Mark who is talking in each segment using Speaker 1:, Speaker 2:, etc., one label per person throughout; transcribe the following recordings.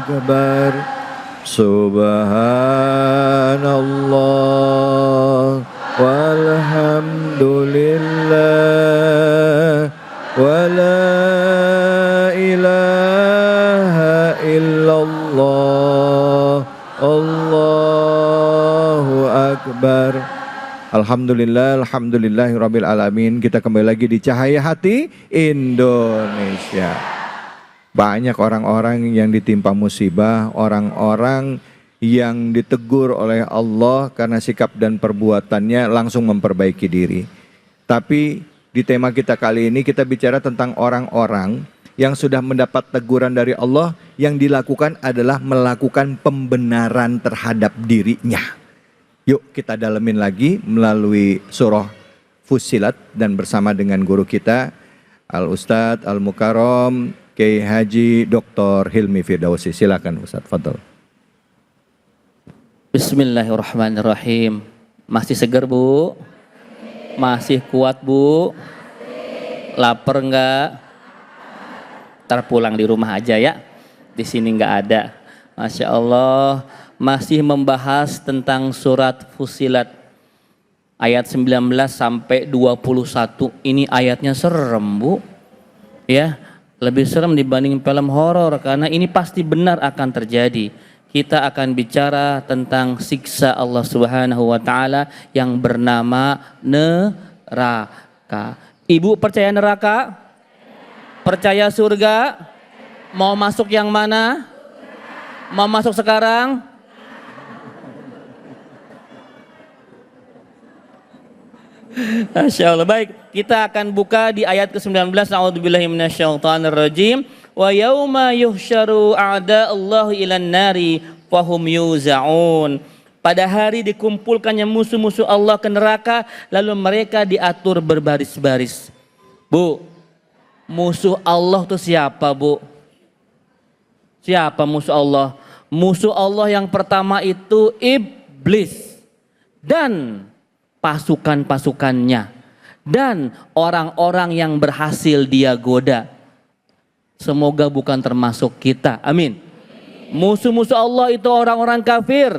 Speaker 1: akbar. Subhanallah walhamdulillah wa la ilaha illallah. Allahu akbar. Alhamdulillah, alhamdulillahirabbil alamin. Kita kembali lagi di Cahaya Hati Indonesia. Banyak orang-orang yang ditimpa musibah, orang-orang yang ditegur oleh Allah karena sikap dan perbuatannya langsung memperbaiki diri. Tapi di tema kita kali ini kita bicara tentang orang-orang yang sudah mendapat teguran dari Allah, yang dilakukan adalah melakukan pembenaran terhadap dirinya. Yuk kita dalemin lagi melalui surah Fussilat dan bersama dengan guru kita Al-Ustadz Al-Mukarram Kiai Haji Dr. Hilmi Firdausi. Silakan Ustadz, fadhol.
Speaker 2: Bismillahirrahmanirrahim. Masih segar Bu? Masih kuat Bu? Lapar enggak? Ntar pulang di rumah aja ya. Di sini enggak ada. Masya Allah. Masih membahas tentang surat Fussilat ayat 19 sampai 21. Ini ayatnya serem Bu. Ya, lebih serem dibanding film horor karena ini pasti benar akan terjadi. Kita akan bicara tentang siksa Allah Subhanahu wa taala yang bernama neraka. Ibu percaya neraka? Percaya surga? Mau masuk yang mana? Mau masuk sekarang? Masya Allah. Baik, kita akan buka di ayat ke-19. A'udzubillahi minasyaitonirrajim. Wa yauma yuhsyaru a'da'ullahi ilan nari fahum yuza'un. Pada hari dikumpulkannya musuh-musuh Allah ke neraka, lalu mereka diatur berbaris-baris. Bu, musuh Allah itu siapa Bu? Siapa musuh Allah? Musuh Allah yang pertama itu iblis dan pasukan-pasukannya dan orang-orang yang berhasil dia goda. Semoga bukan termasuk kita. Amin. Musuh-musuh Allah itu orang-orang kafir,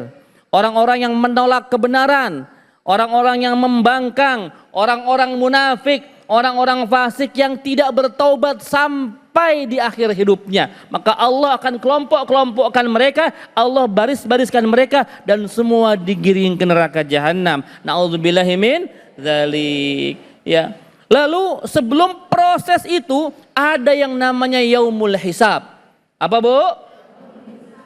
Speaker 2: orang-orang yang menolak kebenaran, orang-orang yang membangkang, orang-orang munafik, orang-orang fasik yang tidak bertaubat sampai di akhir hidupnya. Maka Allah akan kelompok-kelompokkan mereka, Allah baris-bariskan mereka dan semua digiring ke neraka jahanam. Na'udzubillahi min dzalik. Ya. Lalu sebelum proses itu ada yang namanya yaumul hisab. Apa Bu?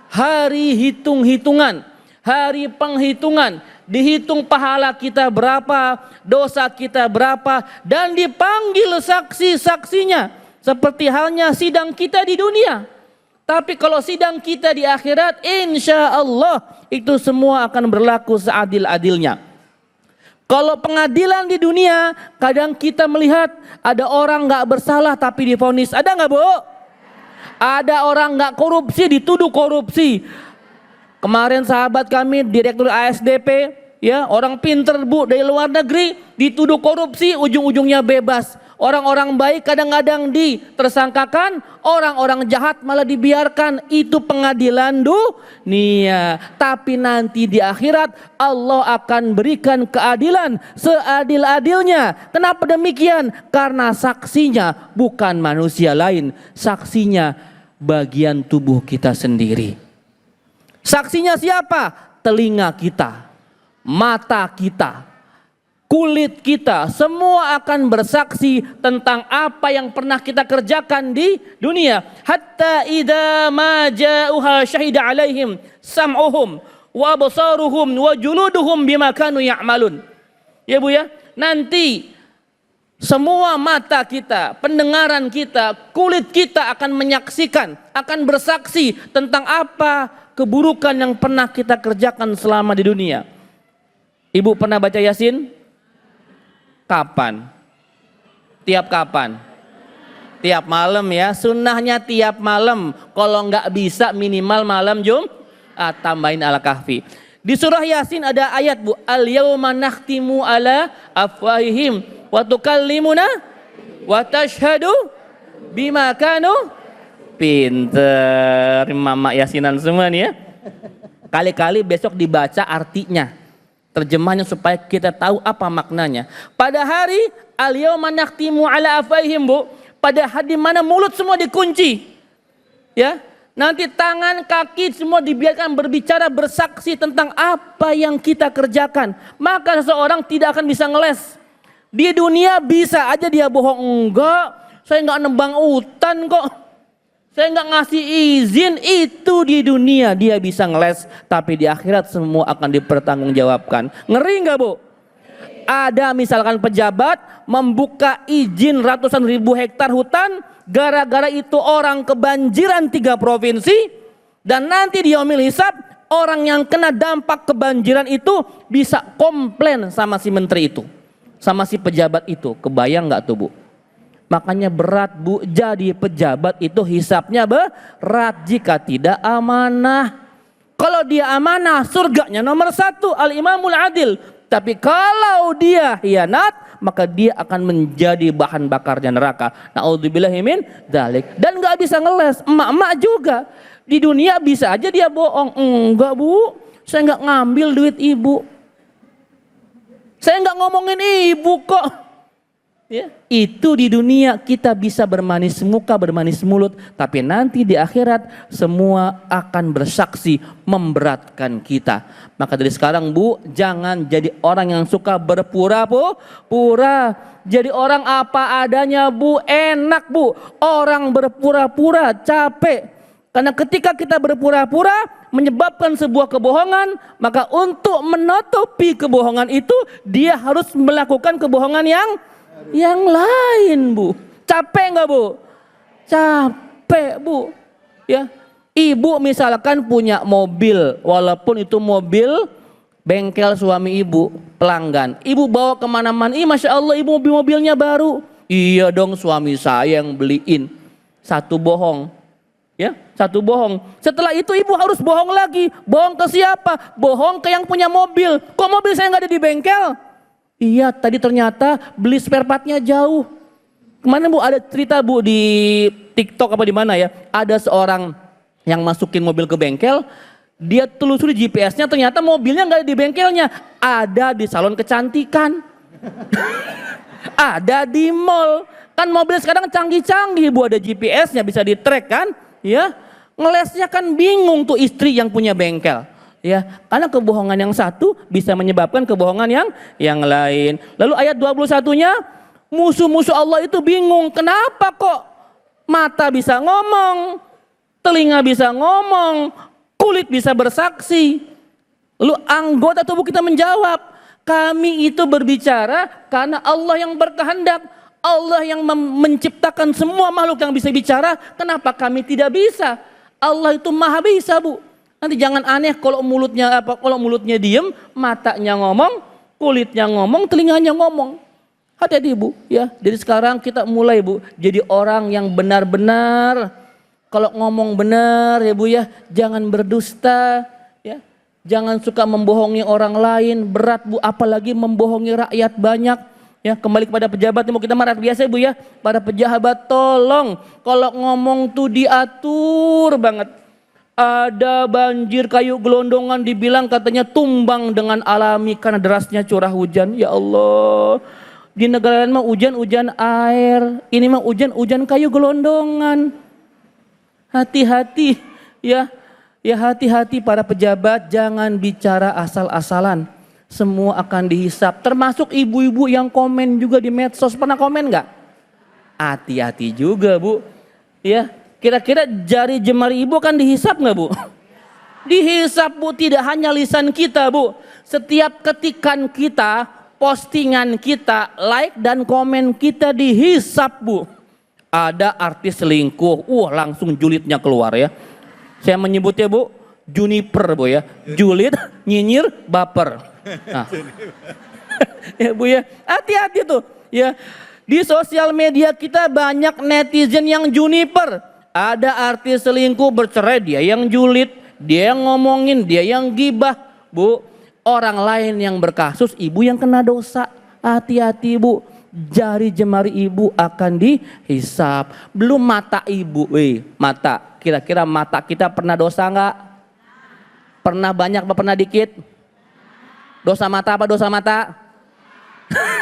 Speaker 2: Hari hitung-hitungan, hari penghitungan. Dihitung pahala kita berapa, dosa kita berapa, dan dipanggil saksi-saksinya. Seperti halnya sidang kita di dunia. Tapi kalau sidang kita di akhirat, insya Allah itu semua akan berlaku seadil-adilnya. Kalau pengadilan di dunia, kadang kita melihat ada orang gak bersalah tapi divonis. Ada gak Bu? Ada orang gak korupsi dituduh korupsi. Kemarin sahabat kami direktur ASDP, ya, orang pinter Bu dari luar negeri dituduh korupsi, ujung-ujungnya bebas. Orang-orang baik kadang-kadang ditersangkakan, orang-orang jahat malah dibiarkan. Itu pengadilan dunia. Tapi nanti di akhirat Allah akan berikan keadilan seadil-adilnya. Kenapa demikian? Karena saksinya bukan manusia lain, saksinya bagian tubuh kita sendiri. Saksinya siapa? Telinga kita, mata kita, kulit kita, semua akan bersaksi tentang apa yang pernah kita kerjakan di dunia. Hatta idza ma ja'uha syahida alaihim sam'uhum wa absaruhum wa juluduhum bima kanu ya'malun. Ya Bu ya, nanti semua mata kita, pendengaran kita, kulit kita akan menyaksikan, akan bersaksi tentang apa keburukan yang pernah kita kerjakan selama di dunia. Ibu pernah baca Yasin? Kapan? Tiap kapan? Tiap malam ya, sunnahnya tiap malam. Kalau nggak bisa minimal malam Jumat, tambahin Al-Kahfi. Di surah Yasin ada ayat Bu, al-yauma nakhtimu ala afwahihim wa tukallimuna wa tashhadu bima kanu Pinter, mama yasinan semua nih ya. Kali-kali besok dibaca artinya, terjemahnya supaya kita tahu apa maknanya. Pada hari al-yauma nakhtimu ala afwaihim, Bu. Pada hari di mana mulut semua dikunci. Ya. Nanti tangan, kaki semua dibiarkan berbicara, bersaksi tentang apa yang kita kerjakan. Maka seseorang tidak akan bisa ngeles. Di dunia bisa aja dia bohong. Enggak, saya enggak nembang hutan kok. Saya enggak ngasih izin. Itu di dunia dia bisa ngeles. Tapi di akhirat semua akan dipertanggungjawabkan. Ngeri enggak, Bu? Ada misalkan pejabat membuka izin ratusan ribu hektar hutan, gara-gara itu orang kebanjiran 3 provinsi, dan nanti di yaumil hisab orang yang kena dampak kebanjiran itu bisa komplain sama si menteri itu, sama si pejabat itu. Kebayang nggak tuh, Bu? Makanya berat, Bu, jadi pejabat itu hisabnya berat jika tidak amanah. Kalau dia amanah, surganya nomor 1, al-imamul adil. Tapi kalau dia khianat, maka dia akan menjadi bahan bakarnya neraka. Na'udzubillahi min dzalik. Dan nggak bisa ngeles. Emak-emak juga di dunia bisa aja dia bohong. Enggak, Bu, saya nggak ngambil duit ibu. Saya nggak ngomongin ibu kok. Ya, itu di dunia kita bisa bermanis muka, bermanis mulut, tapi nanti di akhirat semua akan bersaksi memberatkan kita. Maka dari sekarang, Bu, jangan jadi orang yang suka berpura-pura. Jadi orang apa adanya, Bu, enak, Bu. Orang berpura-pura capek. Karena ketika kita berpura-pura menyebabkan sebuah kebohongan, maka untuk menutupi kebohongan itu dia harus melakukan kebohongan yang lain, Bu. Capek nggak, Bu? Capek, Bu. Ya, ibu misalkan punya mobil, walaupun itu mobil bengkel suami ibu, pelanggan. Ibu bawa kemana-mana, Masya Allah, ibu mobilnya baru. Iya dong, suami saya yang beliin. Satu bohong. Ya, satu bohong. Setelah itu ibu harus bohong lagi. Bohong ke siapa? Bohong ke yang punya mobil. Kok mobil saya nggak ada di bengkel? Iya, tadi ternyata beli spare partnya jauh. Kemarin, Bu, ada cerita, Bu, di TikTok apa di mana ya? Ada seorang yang masukin mobil ke bengkel, dia telusuri GPS-nya, ternyata mobilnya nggak ada di bengkelnya, ada di salon kecantikan, ada di mall. Kan mobil sekarang canggih-canggih, Bu, ada GPS-nya, bisa di-track kan? Ya, ngelesnya kan bingung tuh istri yang punya bengkel. Ya, karena kebohongan yang satu bisa menyebabkan kebohongan yang lain. Lalu ayat 21-nya, musuh-musuh Allah itu bingung, kenapa kok mata bisa ngomong, telinga bisa ngomong, kulit bisa bersaksi. Lalu anggota tubuh kita menjawab, kami itu berbicara karena Allah yang berkehendak. Allah yang menciptakan semua makhluk yang bisa bicara, kenapa kami tidak bisa? Allah itu maha bisa, Bu. Nanti jangan aneh kalau mulutnya diem, matanya ngomong, kulitnya ngomong, telinganya ngomong. Hati-hati, Bu, ya. Jadi sekarang kita mulai, Bu, jadi orang yang benar-benar, kalau ngomong benar ya, Bu, ya, jangan berdusta, ya. Jangan suka membohongi orang lain, berat, Bu, apalagi membohongi rakyat banyak. Ya, kembali kepada pejabat, mau kita marah biasa, Bu, ya. Para pejabat tolong kalau ngomong tuh diatur banget. Ada banjir kayu gelondongan, dibilang katanya tumbang dengan alami karena derasnya curah hujan. Ya Allah, di negara lain mah hujan air, ini mah hujan kayu gelondongan. Hati-hati, ya, hati-hati para pejabat, jangan bicara asal-asalan. Semua akan dihisap, termasuk ibu-ibu yang komen juga di medsos. Pernah komen nggak? Hati-hati juga, Bu, ya. Kira-kira jari jemari ibu kan dihisap nggak, Bu? Dihisap, Bu, tidak hanya lisan kita, Bu. Setiap ketikan kita, postingan kita, like dan komen kita dihisap, Bu. Ada artis selingkuh, langsung julidnya keluar ya. Saya menyebutnya, Bu, juniper, Bu, ya. Julid, nyinyir, baper. Nah. Ya, Bu, ya. Hati-hati tuh, ya. Di sosial media kita banyak netizen yang juniper. Ada artis selingkuh bercerai, dia yang julid, dia yang ngomongin, dia yang gibah, Bu. Orang lain yang berkasus, ibu yang kena dosa. Hati-hati, Bu. jari jemari ibu akan dihisap. Belum mata ibu, mata. Kira-kira mata kita pernah dosa nggak? Pernah banyak apa pernah dikit? Dosa mata apa dosa mata?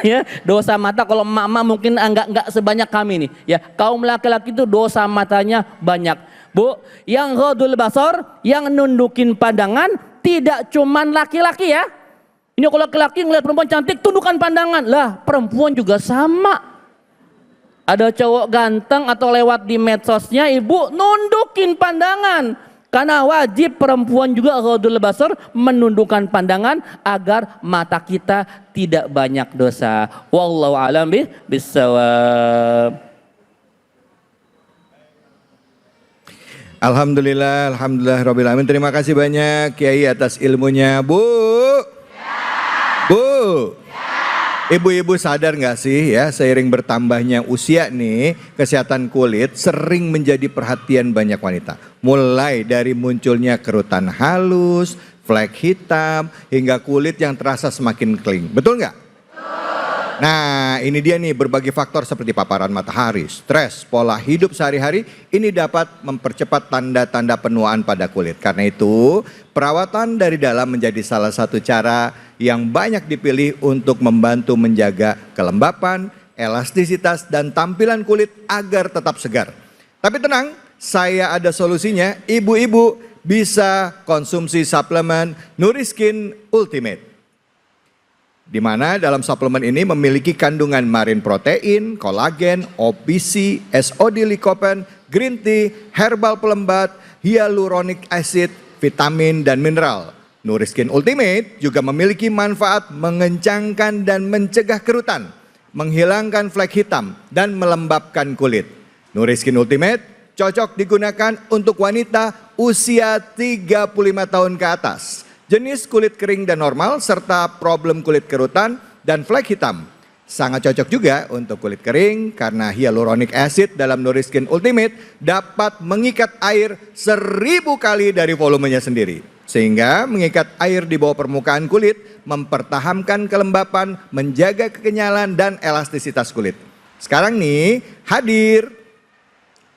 Speaker 2: Ya, dosa mata kalau emak-emak mungkin enggak sebanyak kami nih. Ya, kaum laki-laki itu dosa matanya banyak. Bu, yang ghadul basar, yang nundukin pandangan tidak cuman laki-laki ya. Ini kalau laki-laki ngeliat perempuan cantik tundukkan pandangan. Lah, perempuan juga sama. Ada cowok ganteng atau lewat di medsosnya, ibu nundukin pandangan. Karena wajib perempuan juga ghadul basar menundukkan pandangan agar mata kita tidak banyak dosa. Wallahu a'lam bissawab.
Speaker 1: Alhamdulillah, alhamdulillah rabbil alamin. Terima kasih banyak Kiai atas ilmunya. Bu. Ibu-ibu sadar nggak sih ya, seiring bertambahnya usia nih, kesehatan kulit sering menjadi perhatian banyak wanita. Mulai dari munculnya kerutan halus, flek hitam, hingga kulit yang terasa semakin kering. Betul nggak? Nah, ini dia nih, berbagai faktor seperti paparan matahari, stres, pola hidup sehari-hari ini dapat mempercepat tanda-tanda penuaan pada kulit. Karena itu, perawatan dari dalam menjadi salah satu cara yang banyak dipilih untuk membantu menjaga kelembapan, elastisitas, dan tampilan kulit agar tetap segar. Tapi tenang, saya ada solusinya. Ibu-ibu bisa konsumsi suplemen Nuriskin Ultimate, di mana dalam suplemen ini memiliki kandungan marine protein, kolagen, OPC, SOD lycopene, green tea, herbal pelembat, hyaluronic acid, vitamin, dan mineral. Nuriskin Ultimate juga memiliki manfaat mengencangkan dan mencegah kerutan, menghilangkan flek hitam, dan melembabkan kulit. Nuriskin Ultimate cocok digunakan untuk wanita usia 35 tahun ke atas, jenis kulit kering dan normal, serta problem kulit kerutan dan flek hitam. Sangat cocok juga untuk kulit kering karena hyaluronic acid dalam Nuriskin Ultimate dapat mengikat air 1000 kali dari volumenya sendiri. Sehingga mengikat air di bawah permukaan kulit, mempertahankan kelembapan, menjaga kekenyalan dan elastisitas kulit. Sekarang nih hadir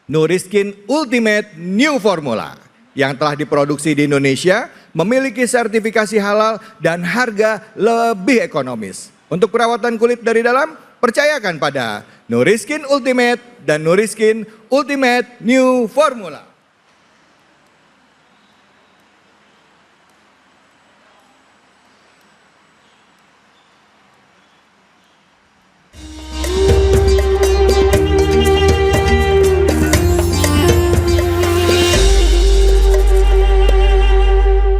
Speaker 1: Nuriskin Ultimate New Formula yang telah diproduksi di Indonesia, memiliki sertifikasi halal dan harga lebih ekonomis. Untuk perawatan kulit dari dalam, percayakan pada Nuriskin Ultimate dan Nuriskin Ultimate New Formula.